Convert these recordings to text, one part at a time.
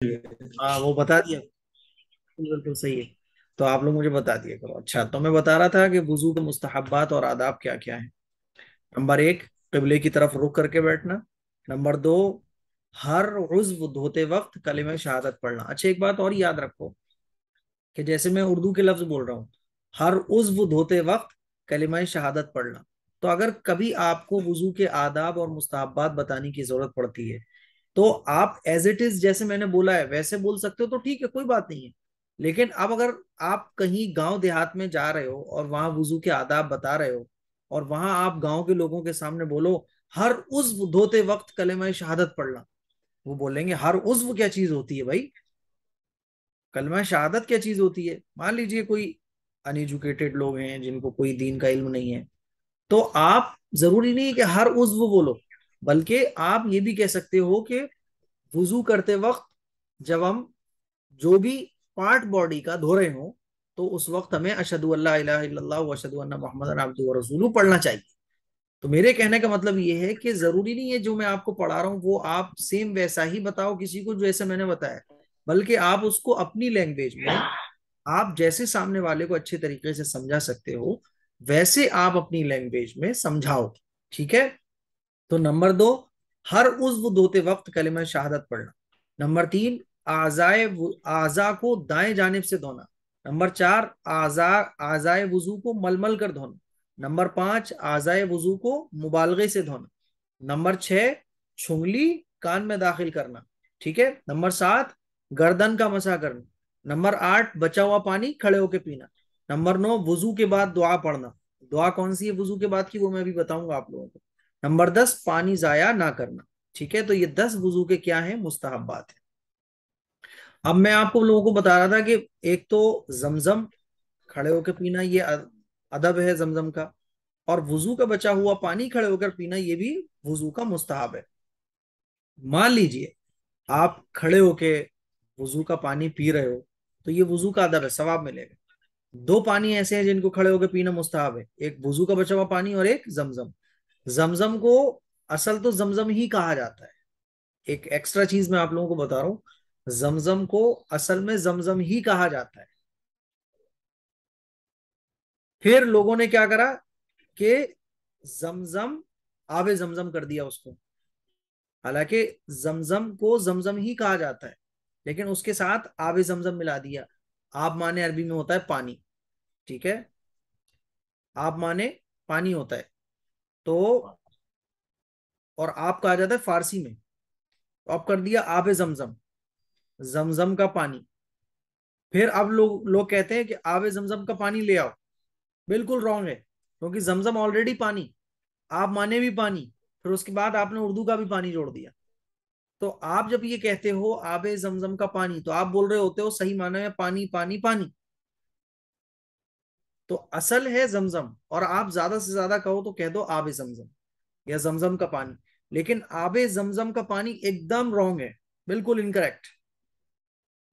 ہاں وہ بتا دیا، بالکل صحیح ہے. تو آپ لوگ مجھے بتا دیا کرو. اچھا تو میں بتا رہا تھا کہ وضو کے مستحبات اور آداب کیا کیا ہیں. نمبر ایک، قبلے کی طرف رخ کر کے بیٹھنا. نمبر دو، ہر عضو دھوتے وقت کلمہ شہادت پڑھنا. اچھا ایک بات اور یاد رکھو کہ جیسے میں اردو کے لفظ بول رہا ہوں، ہر عضو دھوتے وقت کلمہ شہادت پڑھنا. تو اگر کبھی آپ کو وضو کے آداب اور مستحبات بتانے کی ضرورت پڑتی ہے تو آپ ایز اٹ از جیسے میں نے بولا ہے ویسے بول سکتے ہو، تو ٹھیک ہے کوئی بات نہیں ہے. لیکن اب اگر آپ کہیں گاؤں دیہات میں جا رہے ہو اور وہاں وضو کے آداب بتا رہے ہو اور وہاں آپ گاؤں کے لوگوں کے سامنے بولو ہر عضو دھوتے وقت کلمہ شہادت پڑھنا، وہ بولیں گے ہر عضو کیا چیز ہوتی ہے بھائی، کلمہ شہادت کیا چیز ہوتی ہے. مان لیجئے کوئی ان ایجوکیٹڈ لوگ ہیں جن کو کوئی دین کا علم نہیں ہے، تو آپ ضروری نہیں کہ ہر عضو بولو، بلکہ آپ یہ بھی کہہ سکتے ہو کہ وضو کرتے وقت جب ہم جو بھی پارٹ باڈی کا دھو رہے ہوں تو اس وقت ہمیں اشہد اللہ الہ الا اللہ و اشہد ان محمد عبدہ و رسولہ پڑھنا چاہیے. تو میرے کہنے کا مطلب یہ ہے کہ ضروری نہیں ہے جو میں آپ کو پڑھا رہا ہوں وہ آپ سیم ویسا ہی بتاؤ کسی کو جیسے میں نے بتایا، بلکہ آپ اس کو اپنی لینگویج میں، آپ جیسے سامنے والے کو اچھے طریقے سے سمجھا سکتے ہو ویسے آپ اپنی لینگویج میں سمجھاؤ. ٹھیک ہے. تو نمبر دو، ہر عضو دھوتے وقت کلمہ شہادت پڑھنا. نمبر تین، اعضاء کو دائیں جانب سے دھونا. نمبر چار، اعضائے وضو کو مل مل کر دھونا. نمبر پانچ، اعضائے وضو کو مبالغے سے دھونا. نمبر چھ، چھنگلی کان میں داخل کرنا. ٹھیک ہے. نمبر سات، گردن کا مسح کرنا. نمبر آٹھ، بچا ہوا پانی کھڑے ہو کے پینا. نمبر نو، وضو کے بعد دعا پڑھنا. دعا کون سی ہے وضو کے بعد کی وہ میں بھی بتاؤں گا آپ لوگوں کو. نمبر 10، پانی ضائع نہ کرنا. ٹھیک ہے. تو یہ 10 وضو کے کیا ہیں مستحبات ہیں. اب میں آپ کو لوگوں کو بتا رہا تھا کہ ایک تو زمزم کھڑے ہو کے پینا یہ ادب ہے زمزم کا، اور وضو کا بچا ہوا پانی کھڑے ہو کر پینا یہ بھی وضو کا مستحب ہے. مان لیجئے آپ کھڑے ہو کے وضو کا پانی پی رہے ہو تو یہ وضو کا ادب ہے، ثواب ملے گا. دو پانی ایسے ہیں جن کو کھڑے ہو کے پینا مستحب ہے، ایک وضو کا بچا ہوا پانی اور ایک زمزم. زمزم کو اصل تو زمزم ہی کہا جاتا ہے. ایک ایکسٹرا چیز میں آپ لوگوں کو بتا رہا ہوں، زمزم کو اصل میں زمزم ہی کہا جاتا ہے. پھر لوگوں نے کیا کرا کہ زمزم آب زمزم کر دیا اس کو. حالانکہ زمزم کو زمزم ہی کہا جاتا ہے لیکن اس کے ساتھ آب زمزم ملا دیا. آب مانے عربی میں ہوتا ہے پانی. ٹھیک ہے. آب مانے پانی ہوتا ہے تو، اور آپ کہا جاتا ہے فارسی میں، تو اب کر دیا آب زمزم، زمزم کا پانی. پھر اب لوگ کہتے ہیں کہ آب زمزم کا پانی لے آؤ. بالکل رانگ ہے، کیونکہ زمزم آلریڈی پانی، آپ مانے بھی پانی، پھر اس کے بعد آپ نے اردو کا بھی پانی جوڑ دیا. تو آپ جب یہ کہتے ہو آب زمزم کا پانی تو آپ بول رہے ہوتے ہو صحیح معنی میں پانی پانی پانی. تو اصل ہے زمزم، اور آپ زیادہ سے زیادہ کہو تو کہہ دو آب زمزم یا زمزم کا پانی. لیکن آب زمزم کا پانی ایک دم رانگ ہے، بالکل انکریکٹ.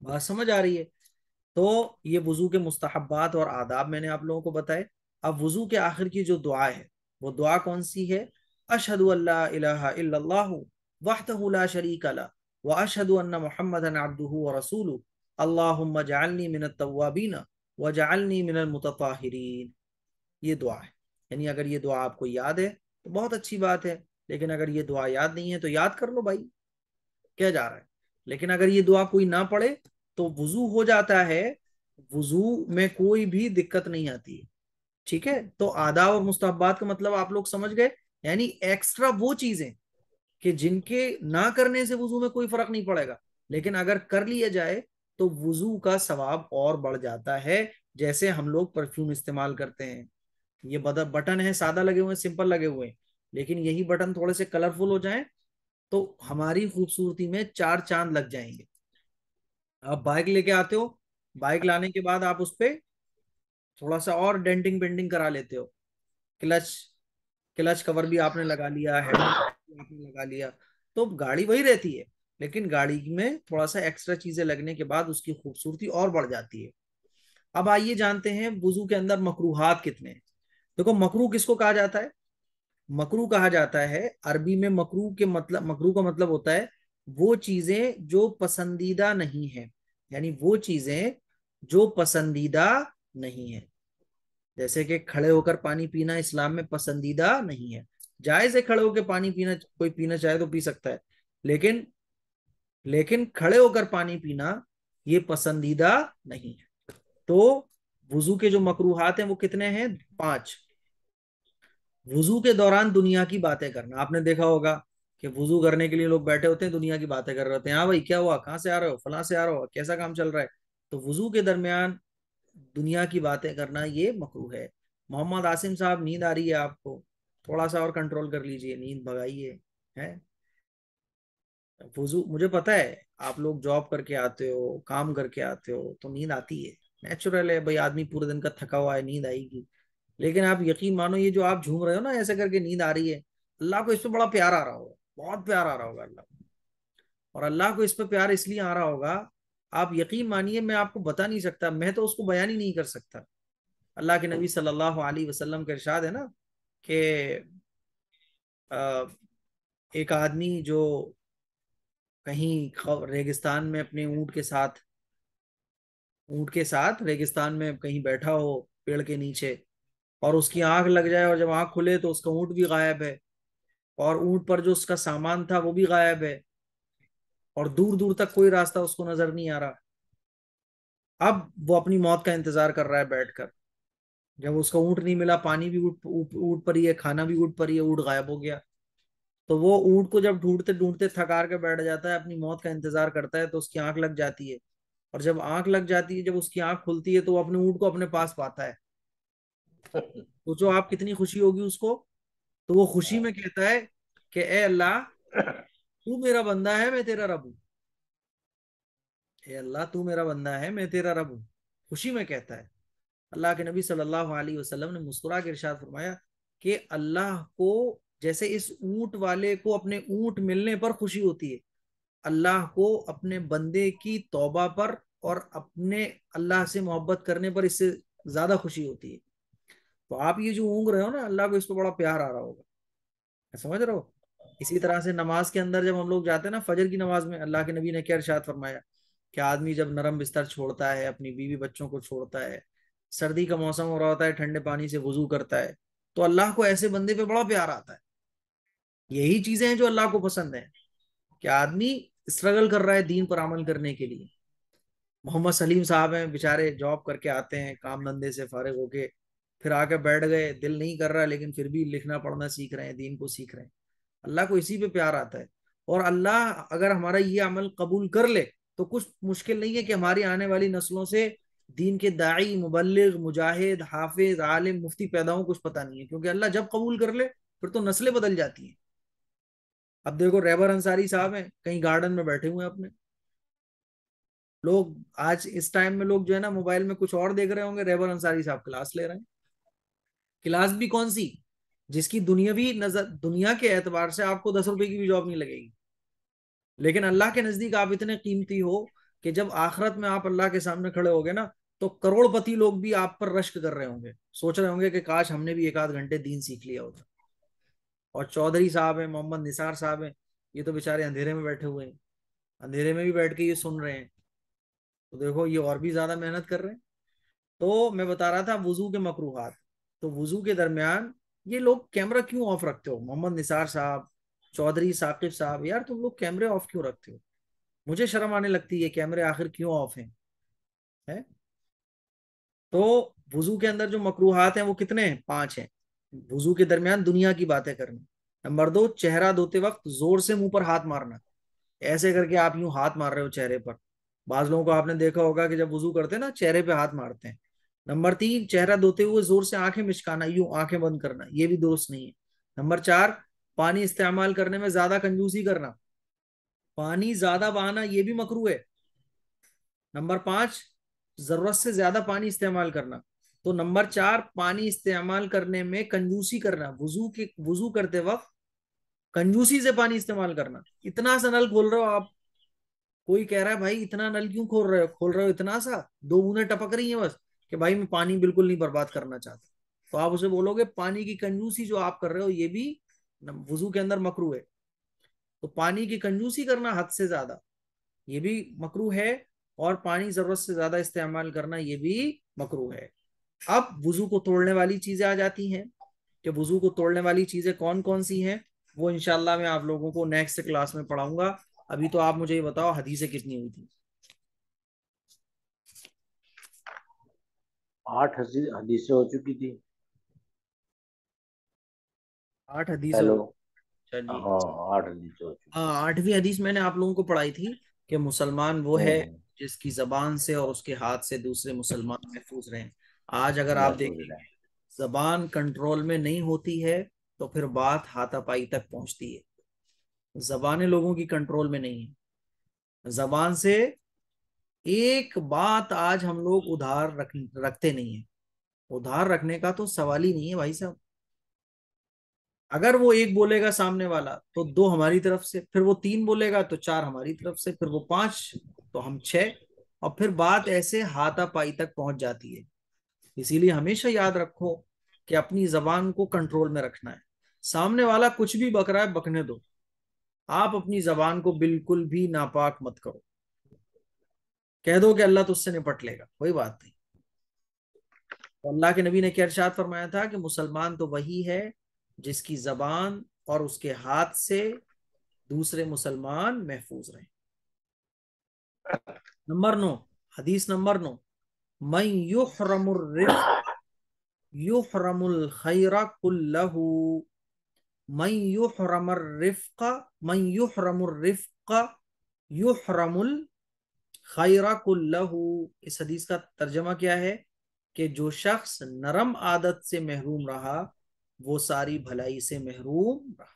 بات سمجھ آ رہی ہے؟ تو یہ وضو کے مستحبات اور آداب میں نے آپ لوگوں کو بتائے. اب وضو کے آخر کی جو دعا ہے وہ دعا کون سی ہے؟ اشہد اللہ الہ الا اللہ وحدہ لا شریک لہ واشہد ان محمدا عبدہ ورسولہ اللہم اجعلنی من التوابین وجعلنی من المتطہرین. یہ دعا ہے. یعنی اگر یہ دعا آپ کو یاد ہے تو بہت اچھی بات ہے، لیکن اگر یہ دعا یاد نہیں ہے تو یاد کر لو بھائی، کیا جا رہا ہے. لیکن اگر یہ دعا کوئی نہ پڑھے تو وضو ہو جاتا ہے، وضو میں کوئی بھی دقت نہیں آتی ہے. ٹھیک ہے. تو آداب اور مستحبات کا مطلب آپ لوگ سمجھ گئے. یعنی ایکسٹرا وہ چیزیں کہ جن کے نہ کرنے سے وضو میں کوئی فرق نہیں پڑے گا، لیکن اگر کر لیا جائے تو وضو کا ثواب اور بڑھ جاتا ہے. جیسے ہم لوگ پرفیوم استعمال کرتے ہیں، یہ بٹن ہے سادہ لگے ہوئے سمپل لگے ہوئے، لیکن یہی بٹن تھوڑے سے کلرفل ہو جائیں تو ہماری خوبصورتی میں چار چاند لگ جائیں گے. آپ بائک لے کے آتے ہو، بائک لانے کے بعد آپ اس پہ تھوڑا سا اور ڈینٹنگ پینٹنگ کرا لیتے ہو، کلچ کلچ کور بھی آپ نے لگا لیا، ہینڈل آپ نے لگا لیا، تو گاڑی وہی رہتی ہے لیکن گاڑی میں تھوڑا سا ایکسٹرا چیزیں لگنے کے بعد اس کی خوبصورتی اور بڑھ جاتی ہے. اب آئیے جانتے ہیں وضو کے اندر مکروہات کتنے ہیں. دیکھو مکروہ کس کو کہا جاتا ہے؟ مکروہ کہا جاتا ہے عربی میں، مکروہ کا مطلب ہوتا ہے وہ چیزیں جو پسندیدہ نہیں ہیں، یعنی وہ چیزیں جو پسندیدہ نہیں ہیں، جیسے کہ کھڑے ہو کر پانی پینا اسلام میں پسندیدہ نہیں ہے۔ جائز ہے کھڑے ہو کے پانی پینا، کوئی پینا چاہے تو پی سکتا ہے، لیکن کھڑے ہو کر پانی پینا یہ پسندیدہ نہیں ہے۔ تو وضو کے جو مکروہات ہیں وہ کتنے ہیں؟ 5۔ وضو کے دوران دنیا کی باتیں کرنا، آپ نے دیکھا ہوگا کہ وضو کرنے کے لیے لوگ بیٹھے ہوتے ہیں، دنیا کی باتیں کر رہے ہوتے ہیں، ہاں بھائی کیا ہوا، کہاں سے آ رہے ہو، فلاں سے آ رہے ہو، کیسا کام چل رہا ہے۔ تو وضو کے درمیان دنیا کی باتیں کرنا یہ مکروہ ہے۔ محمد عاصم صاحب، نیند آ رہی ہے آپ کو؟ تھوڑا سا اور کنٹرول کر لیجئے، نیند بھگائیے ہے۔ وضو، مجھے پتا ہے آپ لوگ جاب کر کے آتے ہو، کام کر کے آتے ہو تو نیند آتی ہے، نیچرل ہے بھائی، آدمی پورے دن کا تھکا ہوا ہے، نیند آئے گی۔ لیکن آپ یقین مانو، یہ جو آپ جھوم رہے ہو نا ایسے کر کے نیند آ رہی ہے، اللہ کو اس پہ بڑا پیار آ رہا ہوگا، بہت پیار آ رہا ہوگا اللہ کو۔ اور اللہ کو اس پہ پیار اس لیے آ رہا ہوگا، آپ یقین مانیے، میں آپ کو بتا نہیں سکتا، میں تو اس کو بیان ہی نہیں کر سکتا۔ اللہ کے نبی صلی اللہ علیہ وسلم کا ارشاد ہے نا کہ ایک آدمی جو کہیں ریگستان میں اپنے اونٹ کے ساتھ ریگستان میں کہیں بیٹھا ہو پیڑ کے نیچے، اور اس کی آنکھ لگ جائے، اور جب آنکھ کھلے تو اس کا اونٹ بھی غائب ہے، اور اونٹ پر جو اس کا سامان تھا وہ بھی غائب ہے، اور دور دور تک کوئی راستہ اس کو نظر نہیں آ رہا۔ اب وہ اپنی موت کا انتظار کر رہا ہے بیٹھ کر، جب اس کا اونٹ نہیں ملا، پانی بھی اونٹ پر ہی ہے، کھانا بھی اونٹ پر ہی ہے، اونٹ غائب ہو گیا، تو وہ اونٹ کو جب ڈھونڈتے ڈھونڈتے تھکار کے بیٹھ جاتا ہے، اپنی موت کا انتظار کرتا ہے، تو اس کی آنکھ لگ جاتی ہے، اور جب آنکھ لگ جاتی ہے، جب اس کی آنکھ کھلتی ہے تو وہ اپنے اونٹ کو اپنے پاس پاتا ہے۔ سوچو آپ کتنی خوشی ہوگی اس کو۔ تو وہ خوشی میں کہتا ہے کہ اے اللہ، تو میرا بندہ ہے، میں تیرا رب ہوں، اے اللہ تو میرا بندہ ہے، میں تیرا رب ہوں، خوشی میں کہتا ہے۔ اللہ کے نبی صلی اللہ علیہ وسلم نے مسکرا کے ارشاد فرمایا کہ اللہ کو جیسے اس اونٹ والے کو اپنے اونٹ ملنے پر خوشی ہوتی ہے، اللہ کو اپنے بندے کی توبہ پر اور اپنے اللہ سے محبت کرنے پر اس سے زیادہ خوشی ہوتی ہے۔ تو آپ یہ جو اونگ رہے ہو نا، اللہ کو اس پہ بڑا پیار آ رہا ہوگا، سمجھ رہے ہو؟ اسی طرح سے نماز کے اندر جب ہم لوگ جاتے ہیں نا، فجر کی نماز میں اللہ کے نبی نے کیا ارشاد فرمایا کہ آدمی جب نرم بستر چھوڑتا ہے، اپنی بیوی بچوں کو چھوڑتا ہے، سردی کا موسم ہو رہا ہوتا ہے، ٹھنڈے پانی سے وضو کرتا ہے، تو اللہ کو ایسے بندے پہ بڑا پیار آتا ہے۔ یہی چیزیں ہیں جو اللہ کو پسند ہیں، کہ آدمی اسٹرگل کر رہا ہے دین پر عمل کرنے کے لیے۔ محمد سلیم صاحب ہیں بےچارے، جاب کر کے آتے ہیں کام دھندے سے فارغ ہو کے، پھر آ کے بیٹھ گئے، دل نہیں کر رہا لیکن پھر بھی لکھنا پڑھنا سیکھ رہے ہیں، دین کو سیکھ رہے ہیں۔ اللہ کو اسی پہ پیار آتا ہے، اور اللہ اگر ہمارا یہ عمل قبول کر لے تو کچھ مشکل نہیں ہے کہ ہماری آنے والی نسلوں سے دین کے داعی، مبلغ، مجاہد، حافظ، عالم، مفتی پیدا ہوں، کچھ پتہ نہیں ہے، کیونکہ اللہ جب قبول کر لے پھر تو نسلیں بدل جاتی ہیں۔ اب دیکھو رہبر انصاری صاحب ہیں، کہیں گارڈن میں بیٹھے ہوئے ہیں اپنے، لوگ آج اس ٹائم میں لوگ جو ہے نا موبائل میں کچھ اور دیکھ رہے ہوں گے، رہبر انصاری صاحب کلاس لے رہے ہیں۔ کلاس بھی کون سی؟ جس کی دنیاوی نظر، دنیا کے اعتبار سے آپ کو 10 روپے کی بھی جاب نہیں لگے گی، لیکن اللہ کے نزدیک آپ اتنے قیمتی ہو کہ جب آخرت میں آپ اللہ کے سامنے کھڑے ہوگے نا، تو کروڑ پتی لوگ بھی آپ پر رشک کر رہے ہوں گے، سوچ رہے ہوں گے کہ کاش ہم نے بھی 1 آدھ گھنٹے دین سیکھ لیا ہوتا۔ اور چودھری صاحب ہیں، محمد نثار صاحب ہیں، یہ تو بےچارے اندھیرے میں بیٹھے ہوئے ہیں، اندھیرے میں بھی بیٹھ کے یہ سن رہے ہیں، تو دیکھو یہ اور بھی زیادہ محنت کر رہے ہیں۔ تو میں بتا رہا تھا وضو کے مکروہات، تو وضو کے درمیان یہ لوگ کیمرہ کیوں آف رکھتے ہو؟ محمد نثار صاحب، چودھری ثاقب صاحب، یار تم لوگ کیمرے آف کیوں رکھتے ہو؟ مجھے شرم آنے لگتی ہے، کیمرے آخر کیوں آف ہیں؟ ہے؟ تو وضو کے اندر جو مکروہات ہیں وہ کتنے ہیں؟ 5 ہیں۔ وضو کے درمیان دنیا کی باتیں کرنا۔ نمبر 2، چہرہ دھوتے وقت زور سے منہ پر ہاتھ مارنا، ایسے کر کے آپ یوں ہاتھ مار رہے ہو چہرے پر، بعض لوگوں کو آپ نے دیکھا ہوگا کہ جب وضو کرتے ہیں نا چہرے پہ ہاتھ مارتے ہیں۔ نمبر 3، چہرہ دھوتے ہوئے زور سے آنکھیں مچکانا، یوں آنکھیں بند کرنا، یہ بھی درست نہیں ہے۔ نمبر 4، پانی استعمال کرنے میں زیادہ کنجوسی کرنا، پانی زیادہ بہانا یہ بھی مکروہ ہے۔ نمبر 5، ضرورت سے زیادہ پانی استعمال کرنا۔ تو نمبر 4، پانی استعمال کرنے میں کنجوسی کرنا، وضو کرتے وقت کنجوسی سے پانی استعمال کرنا۔ اتنا سا نل کھول رہے ہو آپ، کوئی کہہ رہا ہے بھائی اتنا نل کیوں کھول رہے ہو اتنا سا، 2 بوندیں ٹپک رہی ہیں بس، کہ بھائی میں پانی بالکل نہیں برباد کرنا چاہتا، تو آپ اسے بولو گے پانی کی کنجوسی جو آپ کر رہے ہو یہ بھی وضو کے اندر مکروہ ہے۔ تو پانی کی کنجوسی کرنا حد سے زیادہ یہ بھی مکروہ ہے، اور پانی ضرورت سے زیادہ استعمال کرنا یہ بھی مکروہ ہے۔ اب وضو کو توڑنے والی چیزیں آ جاتی ہیں کہ وضو کو توڑنے والی چیزیں کون کون سی ہیں، وہ انشاءاللہ میں آپ لوگوں کو نیکسٹ کلاس میں پڑھاؤں گا۔ ابھی تو آپ مجھے یہ بتاؤ حدیثیں کتنی ہوئی تھی؟ 8 حدیثیں ہو چکی تھی۔ 8 حدیثیں ہیلو، اچھا جی، ہاں 8 حدیثیں ہو چکی ہاں 8ویں حدیث میں نے آپ لوگوں کو پڑھائی تھی کہ مسلمان وہ تھی۔ ہے جس کی زبان سے اور اس کے ہاتھ سے دوسرے مسلمان محفوظ رہیں۔ آج اگر آپ محفوظ دیکھیں رہے۔ گے زبان کنٹرول میں نہیں ہوتی ہے تو پھر بات ہاتھا پائی تک پہنچتی ہے۔ زبانیں لوگوں کی کنٹرول میں نہیں ہیں، زبان سے ایک بات آج ہم لوگ ادھار رکھتے نہیں ہیں۔ ادھار رکھنے کا تو سوال ہی نہیں ہے بھائی صاحب۔ اگر وہ ایک بولے گا سامنے والا تو 2 ہماری طرف سے، پھر وہ 3 بولے گا تو 4 ہماری طرف سے، پھر وہ 5 تو ہم 6، اور پھر بات ایسے ہاتھا پائی تک پہنچ جاتی ہے۔ اسی لیے ہمیشہ یاد رکھو کہ اپنی زبان کو کنٹرول میں رکھنا ہے۔ سامنے والا کچھ بھی بک رہا ہے بکنے دو، آپ اپنی زبان کو بالکل بھی ناپاک مت کرو، کہہ دو کہ اللہ تو اس سے نپٹ لے گا، کوئی بات نہیں۔ تو اللہ کے نبی نے کیا ارشاد فرمایا تھا کہ مسلمان تو وہی ہے جس کی زبان اور اس کے ہاتھ سے دوسرے مسلمان محفوظ رہیں۔ نمبر 9، حدیث نمبر 9، من یحرم الرفق یحرم الخیر کلہ، من یحرم الرفق من یحرم الرفق یحرم الخیر کلہ۔ اس حدیث کا ترجمہ کیا ہے کہ جو شخص نرم عادت سے محروم رہا وہ ساری بھلائی سے محروم رہا۔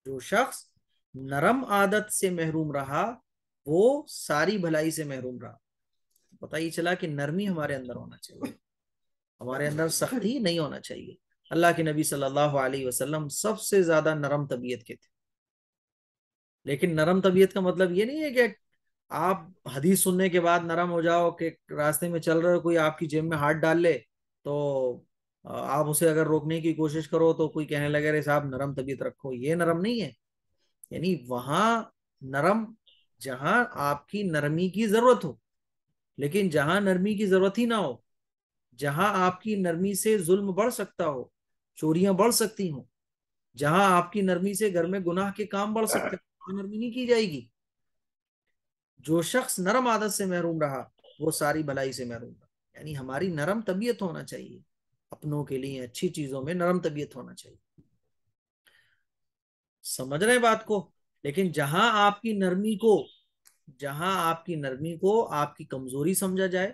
جو شخص نرم عادت سے محروم رہا وہ ساری بھلائی سے محروم رہا۔ پتہ ہی چلا کہ نرمی ہمارے اندر ہونا چاہیے، ہمارے اندر سختی نہیں ہونا چاہیے۔ اللہ کے نبی صلی اللہ علیہ وسلم سب سے زیادہ نرم طبیعت کے تھے، لیکن نرم طبیعت کا مطلب یہ نہیں ہے کہ آپ حدیث سننے کے بعد نرم ہو جاؤ، کہ راستے میں چل رہے ہو کوئی آپ کی جیب میں ہاتھ ڈال لے تو آپ اسے اگر روکنے کی کوشش کرو تو کوئی کہنے لگے رہے صاحب نرم طبیعت رکھو، یہ نرم نہیں ہے۔ یعنی وہاں نرم جہاں آپ کی نرمی کی ضرورت ہو، لیکن جہاں نرمی کی ضرورت ہی نہ ہو، جہاں آپ کی نرمی سے ظلم بڑھ سکتا ہو، چوریاں بڑھ سکتی ہوں، جہاں آپ کی نرمی سے گھر میں گناہ کے کام بڑھ سکتے ہیں، وہاں نرمی نہیں کی جائے گی۔ جو شخص نرم عادت سے محروم رہا وہ ساری بھلائی سے محروم رہا۔ یعنی ہماری نرم طبیعت ہونا چاہیے، اپنوں کے لیے اچھی چیزوں میں نرم طبیعت ہونا چاہیے۔ سمجھ رہے بات کو؟ لیکن جہاں آپ کی نرمی کو آپ کی کمزوری سمجھا جائے،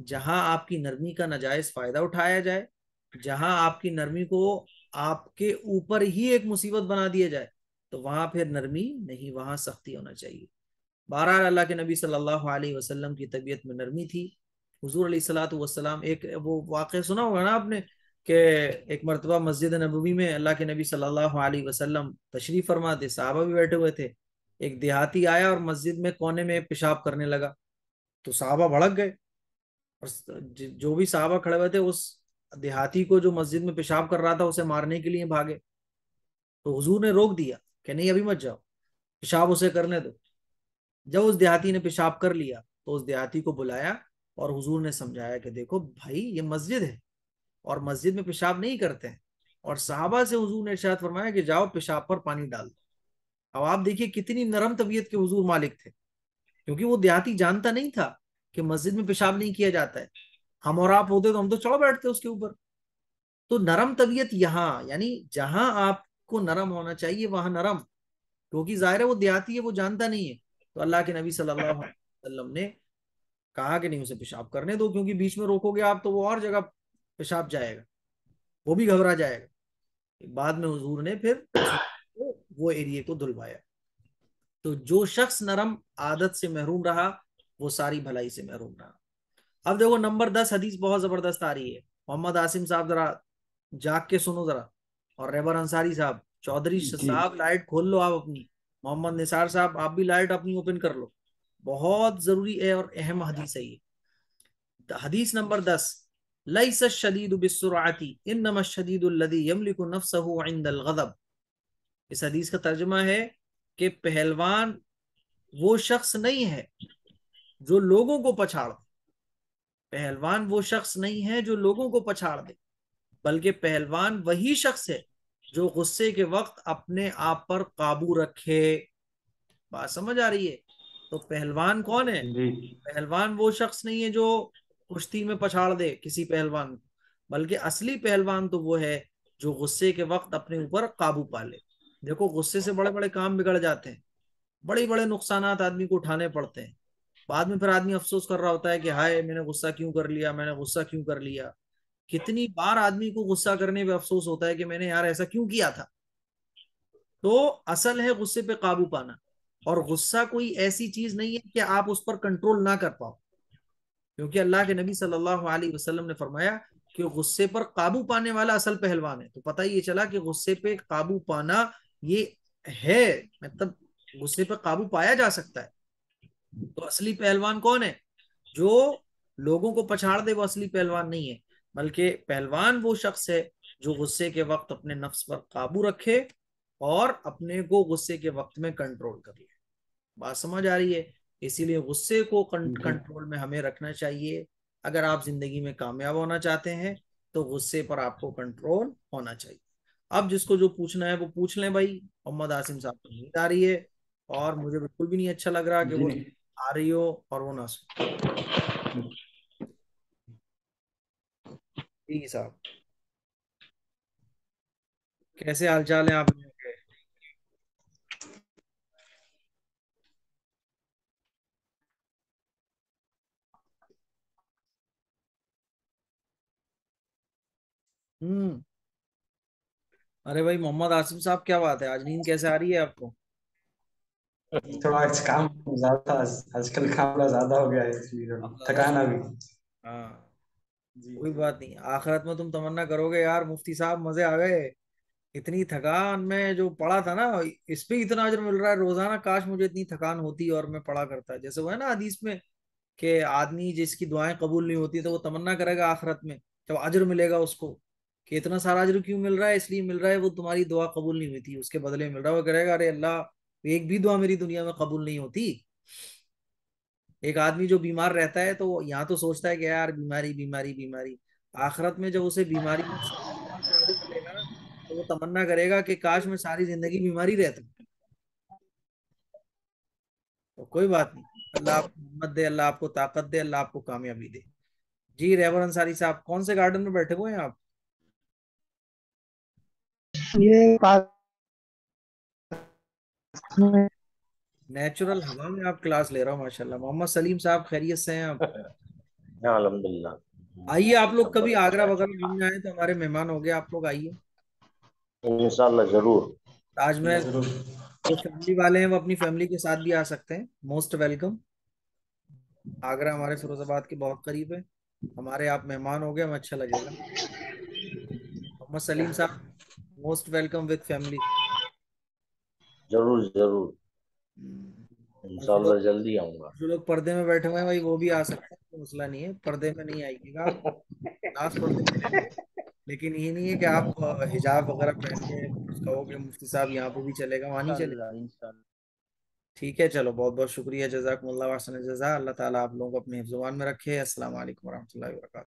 جہاں آپ کی نرمی کا ناجائز فائدہ اٹھایا جائے، جہاں آپ کی نرمی کو آپ کے اوپر ہی ایک مصیبت بنا دیا جائے، تو وہاں پھر نرمی نہیں، وہاں سختی ہونا چاہیے۔ بہرحال اللہ کے نبی صلی اللہ علیہ وسلم کی طبیعت میں نرمی تھی۔ حضور علیہ الصلوۃ والسلام، ایک وہ واقعہ سنا ہوگا نا آپ نے کہ ایک مرتبہ مسجد نبوی میں اللہ کے نبی صلی اللہ علیہ وسلم تشریف فرما تھے، صحابہ بھی بیٹھے ہوئے تھے، ایک دیہاتی آیا اور مسجد میں کونے میں پیشاب کرنے لگا، تو صحابہ بھڑک گئے، اور جو بھی صحابہ کھڑے ہوئے تھے اس دیہاتی کو جو مسجد میں پیشاب کر رہا تھا اسے مارنے کے لیے بھاگے، تو حضور نے روک دیا کہ نہیں ابھی مت جاؤ، پیشاب اسے کرنے دو۔ جب اس دیہاتی نے پیشاب کر لیا تو اس دیہاتی کو بلایا اور حضور نے سمجھایا کہ دیکھو بھائی یہ مسجد ہے اور مسجد میں پیشاب نہیں کرتے ہیں، اور صحابہ سے حضور نے ارشاد فرمایا کہ جاؤ پیشاب پر پانی ڈال دو۔ اب آپ دیکھیے کتنی نرم طبیعت کے حضور مالک تھے، کیونکہ وہ دیہاتی جانتا نہیں تھا کہ مسجد میں پیشاب نہیں کیا جاتا ہے۔ ہم اور آپ ہوتے تو ہم تو چڑھ بیٹھتے اس کے اوپر۔ تو نرم طبیعت یہاں، یعنی جہاں آپ کو نرم ہونا چاہیے وہاں نرم، کیونکہ ظاہر ہے وہ دیہاتی ہے، وہ جانتا نہیں ہے۔ تو اللہ کے نبی صلی اللہ علیہ وسلم نے کہا کہ نہیں اسے پیشاب کرنے دو، کیونکہ بیچ میں روکو گے آپ تو وہ اور جگہ پیشاب جائے گا، وہ بھی گھبرا جائے گا۔ بعد میں حضور نے پھر وہ ایریے کو دھلوایا۔ تو جو شخص نرم عادت سے محروم رہا وہ ساری بھلائی سے محروم رہا۔ اب دیکھو نمبر 10 حدیث بہت زبردست آ رہی ہے۔ محمد عاصم صاحب ذرا جاگ کے سنو ذرا، اور ریبر انصاری صاحب، چودھری جی صاحب لائٹ کھول لو آپ اپنی، محمد نثار صاحب آپ بھی لائٹ اپنی اوپن کر لو، بہت ضروری ہے اور اہم حدیث ہے یہ۔ حدیث نمبر 10، لیس الشدید بالسرعۃ انما الشدید الذی یملک نفسه عند الغضب۔ اس حدیث کا ترجمہ ہے کہ پہلوان وہ شخص نہیں ہے جو لوگوں کو پچھاڑ دے، پہلوان وہ شخص نہیں ہے جو لوگوں کو پچھاڑ دے، بلکہ پہلوان وہی شخص ہے جو غصے کے وقت اپنے آپ پر قابو رکھے۔ بات سمجھ آ رہی ہے؟ تو پہلوان کون ہے؟ جی پہلوان وہ شخص نہیں ہے جو کشتی میں پچھاڑ دے کسی پہلوان کو، بلکہ اصلی پہلوان تو وہ ہے جو غصے کے وقت اپنے اوپر قابو پا لے۔ دیکھو غصے سے بڑے بڑے کام بگڑ جاتے ہیں، بڑے بڑے نقصانات آدمی کو اٹھانے پڑتے ہیں، بعد میں پھر آدمی افسوس کر رہا ہوتا ہے کہ ہائے میں نے غصہ کیوں کر لیا، میں نے غصہ کیوں کر لیا۔ کتنی بار آدمی کو غصہ کرنے پہ افسوس ہوتا ہے کہ میں نے یار ایسا کیوں کیا تھا۔ تو اصل ہے غصے پہ قابو پانا، اور غصہ کوئی ایسی چیز نہیں ہے کہ آپ اس پر کنٹرول نہ کر پاؤ، کیونکہ اللہ کے نبی صلی اللہ علیہ وسلم نے فرمایا کہ غصے پر قابو پانے والا اصل پہلوان ہے۔ تو پتہ یہ چلا کہ غصے پہ قابو پانا یہ ہے، مطلب غصے پہ قابو پایا جا سکتا ہے۔ تو اصلی پہلوان کون ہے؟ جو لوگوں کو پچھاڑ دے، وہ اصلی پہلوان نہیں ہے، بلکہ پہلوان وہ شخص ہے جو غصے کے وقت اپنے نفس پر قابو رکھے اور اپنے کو غصے کے وقت میں کنٹرول کر لے۔ بات سمجھ آ رہی ہے؟ اسی لیے غصے کو جی کنٹرول میں ہمیں رکھنا چاہیے۔ اگر آپ زندگی میں کامیاب ہونا چاہتے ہیں تو غصے پر آپ کو کنٹرول ہونا چاہیے۔ اب جس کو جو پوچھنا ہے وہ پوچھ لیں بھائی۔ محمد عاصم صاحب کو نیند آ رہی ہے، اور مجھے بالکل بھی نہیں اچھا لگ رہا کہ جی وہ آ رہی ہو اور وہ نہ سو۔ جی صاحب، کیسے حال چال ہیں آپ لوگوں کے؟ ہوں ارے بھائی محمد عاصم صاحب، کیا بات ہے، آج نیند کیسے آ رہی ہے آپ کو؟ تھوڑا آج کام زیادہ، آج کل کام تھوڑا زیادہ ہو گیا ہے، اس لیے آپ زیادہ تھکان سو؟ ابھی۔ ہاں، جی کوئی بات نہیں، آخرت میں تم تمنا کرو گے یار مفتی صاحب مزے آ گئے، اتنی تھکان میں جو پڑا تھا نا، اس پہ اتنا اجر مل رہا ہے روزانہ، کاش مجھے اتنی تھکان ہوتی اور میں پڑھا کرتا۔ جیسے وہ ہے نا حدیث میں کہ آدمی جس کی دعائیں قبول نہیں ہوتی تو وہ تمنا کرے گا آخرت میں جب اجر ملے گا اس کو کہ اتنا سارا اجر کیوں مل رہا ہے، اس لیے مل رہا ہے وہ تمہاری دعا قبول نہیں ہوئی تھی اس کے بدلے میں مل رہا ہے۔ وہ کرے گا ارے اللہ، ایک بھی دعا میری دنیا میں قبول نہیں ہوتی۔ ایک آدمی جو بیمار رہتا ہے تو یہاں تو سوچتا ہے کہ یار بیماری بیماری بیماری، آخرت میں جب اسے بیماری میں قابو ملے گا تو وہ تمنا کرے گا کہ کاش میں ساری زندگی بیماری رہتا۔ تو کوئی بات نہیں، اللہ آپ کو ہمت دے، اللہ آپ کو طاقت دے، اللہ آپ کو کامیابی دے۔ جی رہبر انصاری صاحب، کون سے گارڈن میں بیٹھے ہوئے ہیں آپ؟ یہ پاس میں نیچرل ہوا میں آپ کلاس لے رہا ہوں ماشاءاللہ۔ محمد سلیم صاحب، خیریت سے ہیں آپ؟ ہاں الحمدللہ۔ آئیے آپ لوگ سب کبھی برکت آگرہ ہے، وغیرہ گھومنے آئے تو ہمارے مہمان ہو گئے، آپ لوگ آئیے انشاءاللہ ضرور۔ تاج اللہ محل۔ ضرور۔ جو فیملی والے ہیں وہ اپنی فیملی کے ساتھ بھی آ سکتے ہیں، موسٹ ویلکم۔ آگرہ ہمارے فیروز آباد کے بہت قریب ہے، ہمارے آپ مہمان ہو گئے، ہمیں اچھا لگے گا۔ محمد سلیم صاحب، موسٹ ویلکم وتھ فیملی۔ ضرور ضرور، اور جو انشاءاللہ لوگ جلدی آؤں گا۔ جو لوگ پردے میں بیٹھے ہوئے ہیں بھائی وہ بھی آ سکتے ہیں، کوئی مسئلہ نہیں ہے، پردے میں نہیں آئیے گا آپ، کلاس پردے میں لیں گے، لیکن یہ نہیں ہے کہ آپ حجاب وغیرہ پہن کے کہو کہ مفتی صاحب یہاں پہ بھی چلے گا، وہاں نہیں چلے گا۔ انشاءاللہ انشاءاللہ ٹھیک ہے، چلو بہت بہت شکریہ، جزاکم اللہ، احسن الجزا، اللہ تعالیٰ آپ لوگوں کو اپنے حفظ و ایمان میں رکھے۔ السلام علیکم ورحمۃ اللہ وبرکاتہ۔